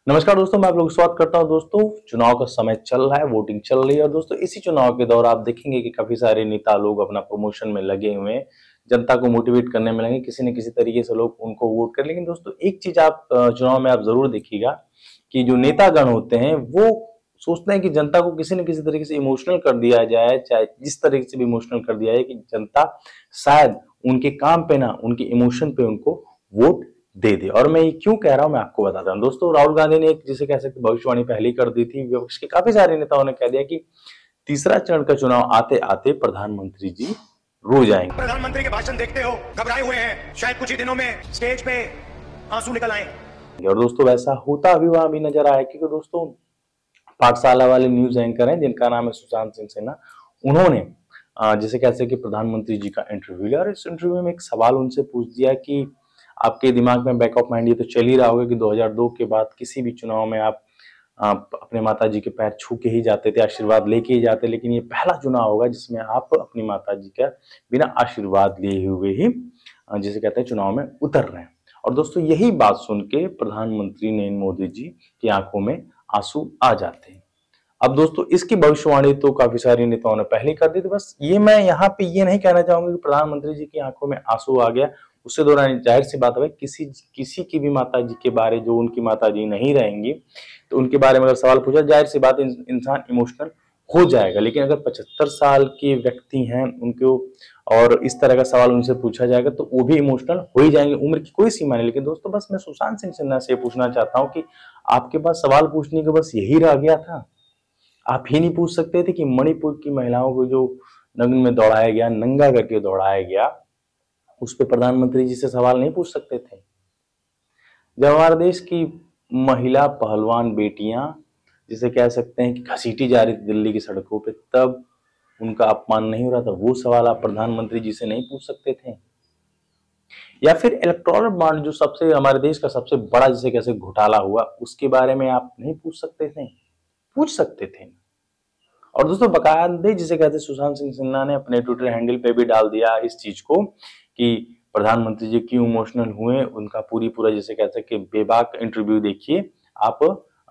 नमस्कार दोस्तों, मैं आप लोग स्वागत करता हूं। दोस्तों, चुनाव का समय चल रहा है, वोटिंग चल रही है और दोस्तों इसी चुनाव के दौरान आप देखेंगे कि काफी सारे नेता लोग अपना प्रमोशन में लगे हुए हैं, जनता को मोटिवेट करने में लगे, किसी न किसी तरीके से लोग उनको वोट कर। लेकिन दोस्तों एक चीज आप चुनाव में आप जरूर देखिएगा कि जो नेतागण होते हैं वो सोचते हैं कि जनता को किसी न किसी तरीके से इमोशनल कर दिया जाए, चाहे जिस तरीके से भी इमोशनल कर दिया जाए कि जनता शायद उनके काम पे ना उनके इमोशन पे उनको वोट दे दे। और मैं ये क्यों कह रहा हूं मैं आपको बताता हूं। दोस्तों, राहुल गांधी ने एक जिसे कह सकते भविष्यवाणी पहले ही कर दी थी। विपक्ष के काफी सारे नेताओं ने कह दिया कि तीसरा चरण का चुनाव आते आते प्रधानमंत्री जी रो जाएंगे। प्रधानमंत्री के भाषण देखते हो, घबराए हुए हैं, शायद कुछ ही दिनों में स्टेज पे आंसू निकल आए। और दोस्तों वैसा होता भी वहां भी नजर आया, क्योंकि दोस्तों पाठशाला वाले न्यूज एंकर हैं जिनका नाम है सुशांत सिंह सिन्हा। उन्होंने जिसे कह सकते कि प्रधानमंत्री जी का इंटरव्यू लिया और इस इंटरव्यू में एक सवाल उनसे पूछ दिया कि आपके दिमाग में बैक ऑफ माइंड ये तो चल ही रहा होगा कि 2002 के बाद किसी भी चुनाव में आप अपने माता जी के पैर छू के ही जाते थे, आशीर्वाद लेके ही जाते, लेकिन ये पहला चुनाव होगा जिसमें आप अपनी माता जी का बिना आशीर्वाद लिए हुए ही जिसे कहते हैं चुनाव में उतर रहे हैं। और दोस्तों यही बात सुन के प्रधानमंत्री नरेंद्र मोदी जी की आंखों में आंसू आ जाते हैं। अब दोस्तों इसकी भविष्यवाणी तो काफी सारे नेताओं ने पहले कर दी थी। बस ये मैं यहाँ पे ये नहीं कहना चाहूंगा कि प्रधानमंत्री जी की आंखों में आंसू आ गया, उससे दौरान जाहिर सी बात है किसी किसी की भी माता जी के बारे जो उनकी माता जी नहीं रहेंगी तो उनके बारे में अगर सवाल पूछा, जाहिर सी बात इंसान इमोशनल हो जाएगा। लेकिन अगर 75 साल के व्यक्ति हैं उनको और इस तरह का सवाल उनसे पूछा जाएगा तो वो भी इमोशनल हो ही जाएंगे। उम्र की कोई सीमा नहीं। लेकिन दोस्तों बस मैं सुशांत सिंह सिन्हा से पूछना चाहता हूँ कि आपके पास सवाल पूछने के बस यही रह गया था? आप ही नहीं पूछ सकते थे कि मणिपुर की महिलाओं को जो नग्न में दौड़ाया गया, नंगा करके दौड़ाया गया, उस पर प्रधानमंत्री जी से सवाल नहीं पूछ सकते थे? जब हमारे देश की महिला पहलवान बेटियां जिसे कह सकते हैं कि घसीटी जा रही थी दिल्ली की सड़कों पे, तब उनका अपमान नहीं हो रहा था, वो सवाल आप प्रधानमंत्री जी से नहीं पूछ सकते थे? या फिर इलेक्टोरल बॉन्ड जो सबसे हमारे देश का सबसे बड़ा जिसे कैसे घोटाला हुआ, उसके बारे में आप नहीं पूछ सकते थे? पूछ सकते थे। और दोस्तों बकायदे जिसे कहते हैं सुशांत सिंह सिन्हा ने अपने ट्विटर हैंडल पे भी डाल दिया इस चीज को कि प्रधानमंत्री जी क्यों इमोशनल हुए, उनका पूरा जिसे कहते हैं कि बेबाक इंटरव्यू देखिए आप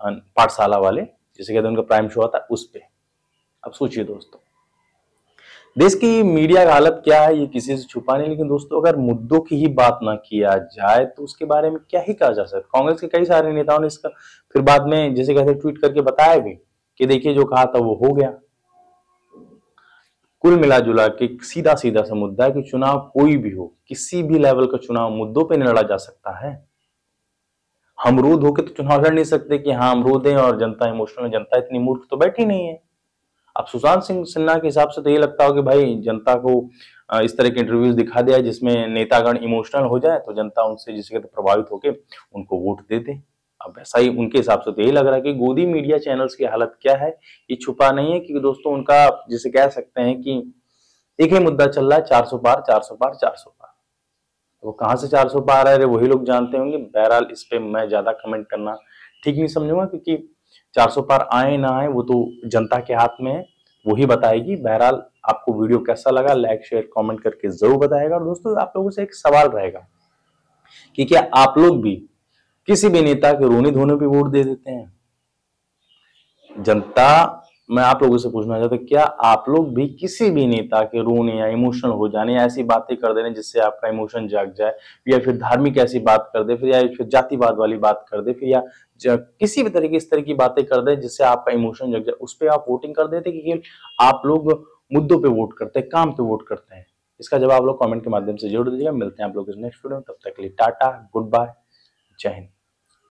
पाठशाला वाले जिसे कहते हैं उनका प्राइम शो आता है उस पे। अब सोचिए दोस्तों, देश की मीडिया का हालत क्या है ये किसी से छुपा नहीं। लेकिन दोस्तों अगर मुद्दों की ही बात ना किया जाए तो उसके बारे में क्या ही कहा जा सकता है। कांग्रेस के कई सारे नेताओं ने इसका फिर बाद में जिसे कहते हैं ट्वीट करके बताया भी कि देखिए जो कहा था वो हो गया। कुल मिला जुला के सीधा सीधा सा मुद्दा है कि चुनाव कोई भी हो, किसी भी लेवल का चुनाव मुद्दों पे नहीं लड़ा जा सकता है। हम अमरूद होके तो चुनाव लड़ नहीं सकते कि हाँ अमरूद है और जनता इमोशनल है। जनता इतनी मूर्ख तो बैठी नहीं है। अब सुशांत सिंह सिन्हा के हिसाब से तो ये लगता हो कि भाई जनता को इस तरह के इंटरव्यूज दिखा दिया जिसमें नेतागण इमोशनल हो जाए तो जनता उनसे जिसे कहते प्रभावित होके उनको वोट दे दे। अब ऐसा ही उनके हिसाब से तो यही लग रहा है कि गोदी मीडिया चैनल्स की हालत क्या है ये छुपा नहीं है। कि दोस्तों उनका जिसे कह सकते हैं कि एक ही मुद्दा चल रहा है, 400 पार 400 पार 400 पार। वो कहां से 400 पार है वही लोग जानते होंगे। बहरहाल इस पे मैं ज्यादा कमेंट करना ठीक नहीं समझूंगा, क्योंकि 400 पार आए ना आए वो तो जनता के हाथ में है, वही बताएगी। बहरहाल आपको वीडियो कैसा लगा लाइक शेयर कमेंट करके जरूर बताएगा। और दोस्तों आप लोगों से एक सवाल रहेगा कि क्या आप लोग भी किसी भी नेता के रोने धोने पे वोट दे देते हैं? जनता, मैं आप लोगों से पूछना चाहता हूं क्या आप लोग भी किसी भी नेता के रोने या इमोशनल हो जाने या ऐसी बातें कर देने जिससे आपका इमोशन जाग जाए, या फिर धार्मिक ऐसी बात कर दे, फिर या फिर जातिवाद वाली बात कर दे, फिर या किसी भी तरह की इस तरह की बातें कर दे जिससे आपका इमोशन जग जाए, उस पर आप वोटिंग कर देते कि आप लोग मुद्दों पे वोट करते हैं, काम पे वोट करते हैं? इसका जवाब आप लोग कमेंट के माध्यम से जरूर दीजिएगा। मिलते हैं आप लोग इस नेक्स्ट वीडियो में, तब तक के लिए टाटा, गुड बाय, जय हिंद।